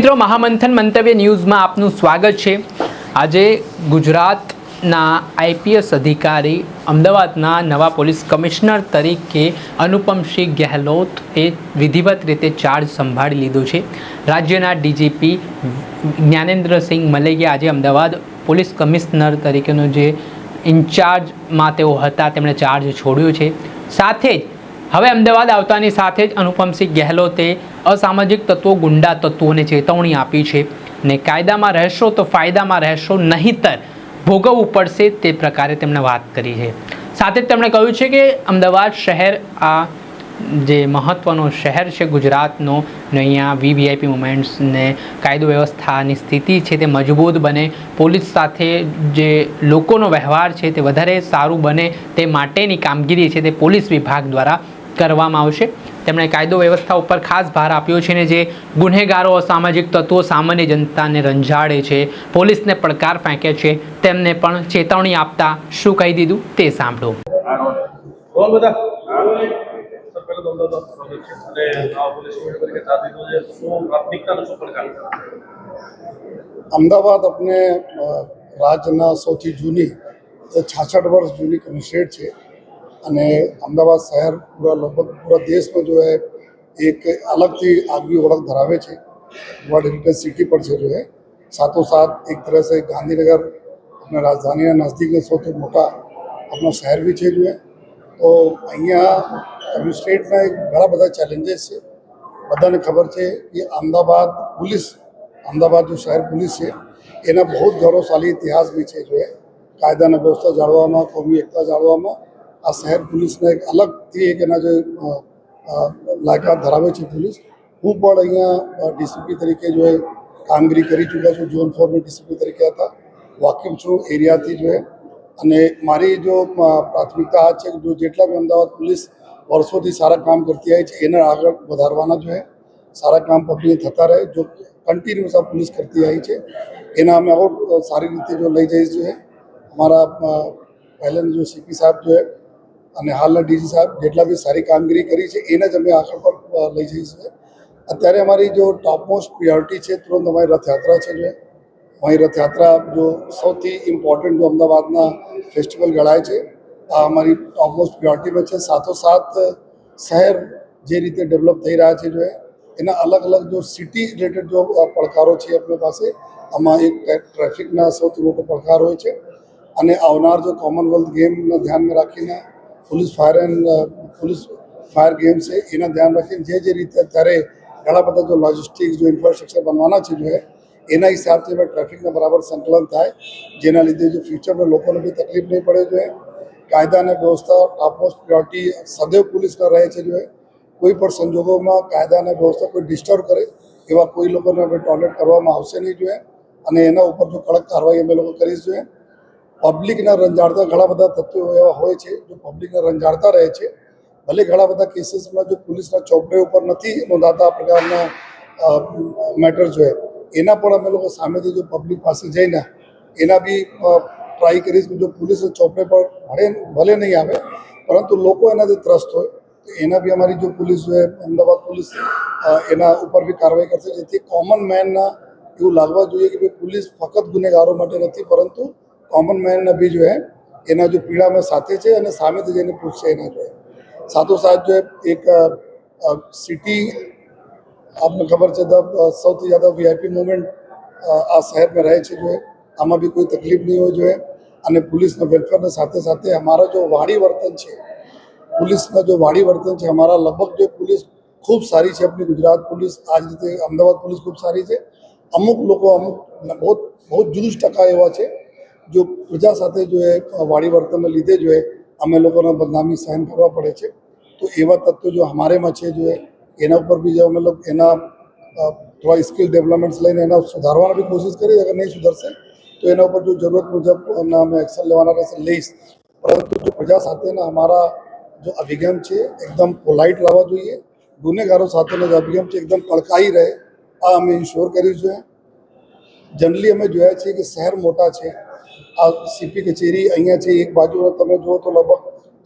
મિત્રો મહામંથન મંતવ્ય ન્યૂઝમાં આપનું સ્વાગત છે। આજે ગુજરાતના આઈપીએસ અધિકારી અમદાવાદના નવા પોલીસ કમિશનર તરીકે અનુપમસિંહ ગેહલોતે વિધિવત રીતે ચાર્જ સંભાળી લીધો છે। રાજ્યના ડીજીપી જ્ઞાનેન્દ્રસિંહ મલૈયા આજે અમદાવાદ પોલીસ કમિશનર તરીકેનો જે ઇન્ચાર્જમાં તેઓ હતા તેમણે ચાર્જ છોડ્યો છે। સાથે જ હવે અમદાવાદ આવતાની સાથે જ અનુપમસિંહ ગેહલોતે અસામાજિક તત્વો ગુંડા તત્વોને ચેતવણી આપી છે ને કાયદામાં રહેશો તો ફાયદામાં રહેશો, નહીંતર ભોગવવું પડશે તે પ્રકારે તેમણે વાત કરી છે। સાથે જ તેમણે કહ્યું છે કે અમદાવાદ શહેર આ જે મહત્ત્વનો શહેર છે ગુજરાતનો ને અહીંયા વીવીઆઈપી મુમેન્ટ્સને કાયદો વ્યવસ્થાની સ્થિતિ છે તે મજબૂત બને, પોલીસ સાથે જે લોકોનો વ્યવહાર છે તે વધારે સારું બને તે માટેની કામગીરી છે તે પોલીસ વિભાગ દ્વારા કરવામાં આવશે। તેમણે કાયદો વ્યવસ્થા ઉપર ખાસ ભાર આપ્યો છે ને જે ગુનેગારો અસામાજિક તત્વો સામાન્ય જનતાને રંજાડે છે, પોલીસને પડકાર ફેંકે છે, તેમને પણ ચેતવણી આપતા શું કહી દીધું તે સાંભળો। અમદાવાદ अपने રાજ્યના સૌથી જૂની 66 વર્ષ જૂની કમિશનરેટ છે અને અમદાવાદ શહેર पूरा देश में जो है एक अलग ही आगे ओळख धरावे છે। वर्ल्ड हेरिटेज सिटी पर છે जो है साथों साथ एक तरह से गांधीनगर अपने राजधानी नज़दीक में સૌથી મોટા अपना शहर भी છે जो है। तो અહીંયા કમિશનરેટના એક ઘણા બધા ચેલેન્જીસ છે। બધાને ખબર છે કે અમદાવાદ जो शहर पुलिस है એના બહુ ગૌરવશાળી ઇતિહાસ બી છે जो है કાયદાના વ્યવસ્થા જાળવવામાં, કોમી એકતા જાળવવામાં આ શહેર પોલીસને એક અલગથી એક એના જે લાયકાત ધરાવે છે પોલીસ। હું પણ અહીંયા ડીસીપી તરીકે જો એ કામગીરી કરી ચૂક્યા છું, ઝોન 4 में ડીસીપી તરીકે હતા, વાકેફ છું એરિયાથી જો એ। અને મારી જો પ્રાથમિકતા આ છે કે જો જેટલા બી અમદાવાદ પોલીસ વર્ષોથી સારા કામ કરતી આવી છે એને આગળ વધારવાના જો है સારા કામ પબ્લિક થતા રહે, જો કન્ટિન્યુઅસ આ પોલીસ કરતી આવી છે એના અમે और સારી રીતે જો લઈ જઈશ जो है। हमारा पहले जो सीपी साहब जो है અને હાલના ડીજી સાહેબ જેટલા બી સારી કામગીરી કરી છે એને જ અમે આગળ પર લઈ જઈશું। અત્યારે અમારી जो टॉप मोस्ट प्रायोरिटी છે तुरंत हमारी रथयात्रा છે जो वही रथयात्रा जो સૌથી ઇમ્પોર્ટન્ટ जो અમદાવાદના ફેસ્ટિવલ ગણાય છે આ અમારી टॉप मोस्ट प्रायोरिटी में છે। સાથોસાથ શહેર જે રીતે ડેવલપ થઈ રહ્યા છે જો એના અલગ અલગ જો સિટી રિલેટેડ જો પડકારો છે આપણી પાસે આમાં એક ટ્રાફિકના સૌથી મોટો પડકાર હોય છે અને આવનાર જો કોમનવેલ્થ ગેમને ધ્યાનમાં રાખીને पुलिस फायर गेम से एना ध्यान रखी जे रीते अत्यारे घણા બધા जो लॉजिस्टिक्स जो इंफ्रास्ट्रक्चर बनवाना है जो है एना हिसाब से ट्राफिक में बराबर संकलन थाय जेना लीधे जो फ्यूचर में लोगों ने भी तकलीफ नहीं पड़े जो है। कायदा ने व्यवस्था टॉप मोस्ट प्रायोरिटी सदैव पुलिस का रहे जो है। कोई पण संजोगों में कायदा ने व्यवस्था कोई डिस्टर्ब करे एवा कोई लोगों ने टॉलरेट करवामां आवशे नहीं जो है અને એના ઉપર જો કડક કાર્યવાહી અમે લોકો કરીશ જોઈએ। પબ્લિકના રંજાડતા ઘણા બધા તત્વો એવા હોય છે જો પબ્લિકને રંજાડતા રહે છે, ભલે ઘણા બધા કેસીસમાં જો પોલીસના ચોપડે ઉપર નથી નોંધાતા આ પ્રકારના મેટર જો है એના પણ અમે લોકો સામેથી જો પબ્લિક પાસે જઈને એના બી ટ્રાય કરીશ કે જો પોલીસના ચોપડે પર ભલે નહીં આવે પરંતુ લોકો એનાથી ત્રસ્ત હોય તો એના બી અમારી જો પોલીસ જો है અમદાવાદ પોલીસ એના ઉપર બી કાર્યવાહી કરશે જેથી કોમન મેનના એવું લાગવા જોઈએ કે ભાઈ પોલીસ ફક્ત ગુનેગારો માટે નથી પરંતુ कॉमन मैन ने भी जो है एना जो पीड़ा में साथे છે અને સામેથી જઈને પૂછશે એના जो है। સાથોસાથ जो है एक सिटी आपने खबर છે સૌથી ज़्यादा वीआईपी मूवमेंट આ शहर में रहे છે जो है આમાં भी कोई तकलीफ नहीं हो जो है અને पुलिसના વેલફેરના સાથે સાથે हमारा जो वाड़ी वर्तन છે पुलिसના जो वाड़ी वर्तन છે हमारा लगभग जो पुलिस खूब सारी છે अपनी गुजरात पुलिस आज રીતે अमदावाद पुलिस खूब सारी છે। અમુક લોકો અમુક बहुत जुलूस टका એવા છે जो प्रजा साथे जो है वाड़ी वर्तन लीधे जो है अमे लोगों ने बदनामी सहन करवा पड़े छे। तो एवा तत्व जो हमारे में है जो है एना पर भी जो अमे लोग एना थोड़ा स्किल डेवलपमेंट्स लईने एना सुधारवानी भी कोशिश करी। अगर नहीं सुधरशे तो एना पर जो जरूरत मुजब अमे एक्शन लेवाना रहेशे लईश। परंतु जो प्रजा साथेना हमारा जो अभिगम है एकदम पोलाइट रहवा जोईए, गुनेगारो साथेनो जो अभिगम है एकदम कड़काई रहे आ अमे इंश्योर करीशुं छे। जनरली अमे जोया छे कि शहर मोटा है, आ सीपी कचेरी अँ एक बाजू तब जो तो लगभग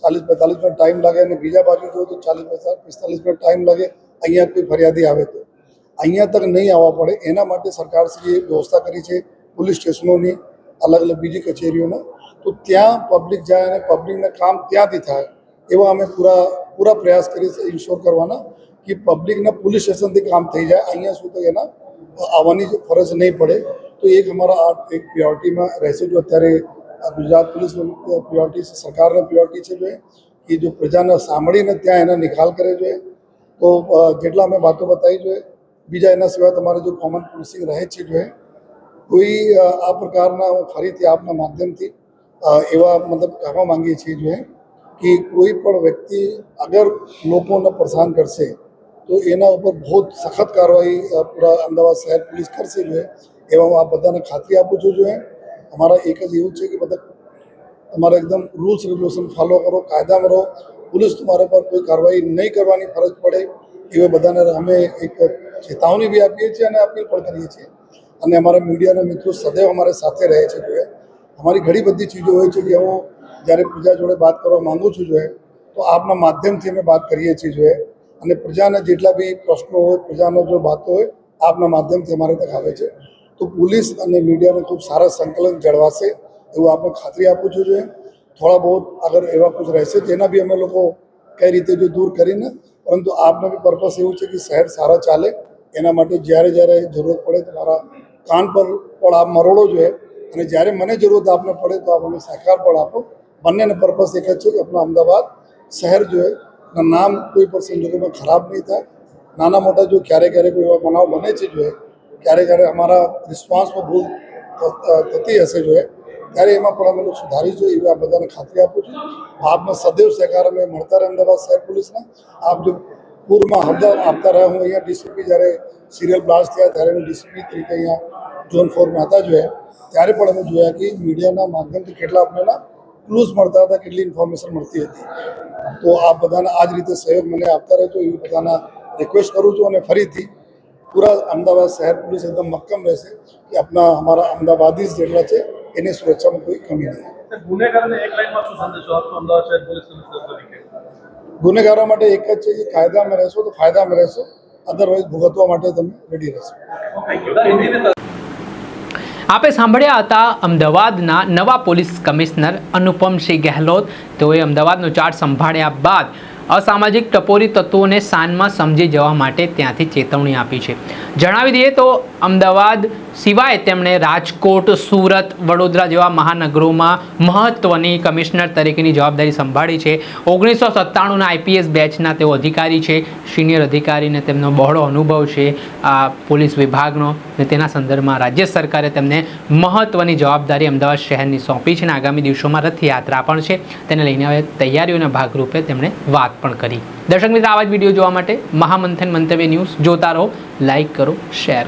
40-45 मिनट टाइम लगे, बीजा बाजू जो तो 40-45 मिनट टाइम लगे अँ कोई फरियादी आए तो। અહીંયા તક નહીં આવવા પડે એના માટે સરકારશ્રીએ વ્યવસ્થા કરી છે પોલીસ સ્ટેશનોની, અલગ અલગ બીજી કચેરીઓના. તો ત્યાં પબ્લિક જાય અને પબ્લિકના કામ ત્યાંથી થાય એવા અમે પૂરા પ્રયાસ કરીએ ઇન્શ્યોર કરવાના કે પબ્લિકના પોલીસ સ્ટેશનથી કામ થઈ જાય. અહીંયા શું તો એના આવવાની ફરજ નહીં પડે. તો એક અમારા આ એક પ્રિયોરિટીમાં રહેશે. જો અત્યારે ગુજરાત પોલીસની પ્રિયોરિટી છે, સરકારની પ્રિયોરિટી છે જો કે જો પ્રજાને સાંભળીને ત્યાં એના નિકાલ કરે જોઈએ. તો જેટલા અમે વાતો બતાવી જોઈએ. બીજા એના સિવાય તમારે જો કોમન પોલિસિંગ રહે છે જોઈએ કોઈ આ પ્રકારના હું ફરીથી આપના માધ્યમથી એવા મતલબ કહેવા માંગીએ છીએ જોઈએ કે કોઈ પણ વ્યક્તિ અગર લોકોને પરેશાન કરશે તો એના ઉપર બહુ સખત કાર્યવાહી પૂરા અમદાવાદ શહેર પોલીસ કરશે જોઈએ એવા હું આ બધાને ખાતરી આપું છું જોઈએ. અમારા એક જ એવું છે કે બધા તમારે એકદમ રૂલ્સ રેગ્યુલેશન ફોલો કરો, કાયદામાં રહો. પોલીસ તમારા પર કોઈ કાર્યવાહી નહીં કરવાની ફરજ પડે એવા બધાને અમે એક ચેતવણી બી આપીએ છીએ અને અપીલ પણ કરીએ છીએ. અને અમારા મીડિયાના મિત્રો સદૈવ અમારી સાથે રહે છે જોઈએ. અમારી ઘણી બધી ચીજો હોય છે કે હું જ્યારે પ્રજા જોડે વાત કરવા માગું છું જોઈએ તો આપના માધ્યમથી અમે વાત કરીએ છીએ જોઈએ. અને પ્રજાના જેટલા બી પ્રશ્નો હોય, પ્રજાનો જો વાતો હોય આપના માધ્યમથી અમારે તક આવે છે. તો પોલીસ અને મીડિયાને ખૂબ સારા સંકલન જળવાશે એવું આપણે ખાતરી આપું છું જોઈએ. થોડા બહુ અગર એવા કુછ રહેશે જેના બી અમે લોકો કઈ રીતે જો દૂર કરીને, પરંતુ આપનો બી પર્પસ એવું છે કે શહેર સારા ચાલે એના માટે જ્યારે જરૂરત પડે તમારા કાન પર પણ આપ મરોડો જોઈએ અને જ્યારે મને જરૂરત આપને પડે તો આપ અમને સહકાર પણ આપો. બંનેને પર્પસ એક જ છે કે આપણા અમદાવાદ શહેર જો એના નામ કોઈ પણ સંજોગોમાં ખરાબ નહીં થાય. નાના મોટા જો ક્યારેક કોઈ એવા બનાવ બને છે જોઈએ ક્યારેક અમારા રિસ્પોન્સમાં ભૂલ થતી હશે જોઈએ ત્યારે એમાં પણ અમે લોકો સુધારીશું એવી આ બધાને ખાતરી આપું છું. આપના સદૈવ સહકાર અમે મળતા રહે અમદાવાદ શહેર પોલીસના. આપ જો પૂરમાં હમદાવાદ આપતા રહ્યા. હું અહીંયા ડીસીપી જ્યારે સિરિયલ બ્લાસ્ટ થયા ત્યારે હું ડીસીપી તરીકે અહીંયા ઝોન 4માં હતા જોઈએ ત્યારે પણ અમે જોયા કે મીડિયાના માધ્યમથી કેટલા આપણને ક્લૂઝ મળતા હતા, કેટલી ઇન્ફોર્મેશન મળતી હતી. તો આ બધાના આ જ રીતે સહયોગ મને આપતા રહેજો એવી બધાના રિક્વેસ્ટ કરું છું. અને ફરીથી પૂરા અમદાવાદ શહેર પોલીસ એકદમ મક્કમ રહેશે કે આપણા અમારા અમદાવાદી જેટલા છે એની સુરક્ષામાં કોઈ કમી નહીં. ગુનેગારો માટે એક જ છે કે કાયદામાં રહેશો તો ફાયદામાં રહેશો, અદરવાઇઝ ભોગવવા માટે તમે રેડી રહેશો. આપે સાંભળ્યા હતા અમદાવાદના નવા પોલીસ કમિશનર અનુપમસિંહ ગેહલોત. તેઓએ અમદાવાદનો ચાર્જ સંભાળ્યા બાદ અસામાજિક ટપોરી તત્વોને સાનમાં સમજી જવા માટે ત્યાંથી ચેતવણી આપી છે. જણાવી દઈએ તો અમદાવાદ સિવાય તેમણે રાજકોટ, સુરત, વડોદરા જેવા મહાનગરોમાં મહત્ત્વની કમિશનર તરીકેની જવાબદારી સંભાળી છે. 1997ના આઈપીએસ બેચના તેઓ અધિકારી છે, સિનિયર અધિકારીને તેમનો બહોળો અનુભવ છે આ પોલીસ વિભાગનો. અને તેના સંદર્ભમાં રાજ્ય સરકારે તેમને મહત્ત્વની જવાબદારી અમદાવાદ શહેરની સોંપી છે અને આગામી દિવસોમાં રથયાત્રા પણ છે. તેને લઈને હવે તૈયારીઓના ભાગરૂપે તેમણે વાત પણ કરી. દર્શક મિત્રો, આવા જ વિડીયો જોવા માટે મહામંથન મંતવ્ય ન્યૂઝ જોતા રહો, લાઇક કરો, શેર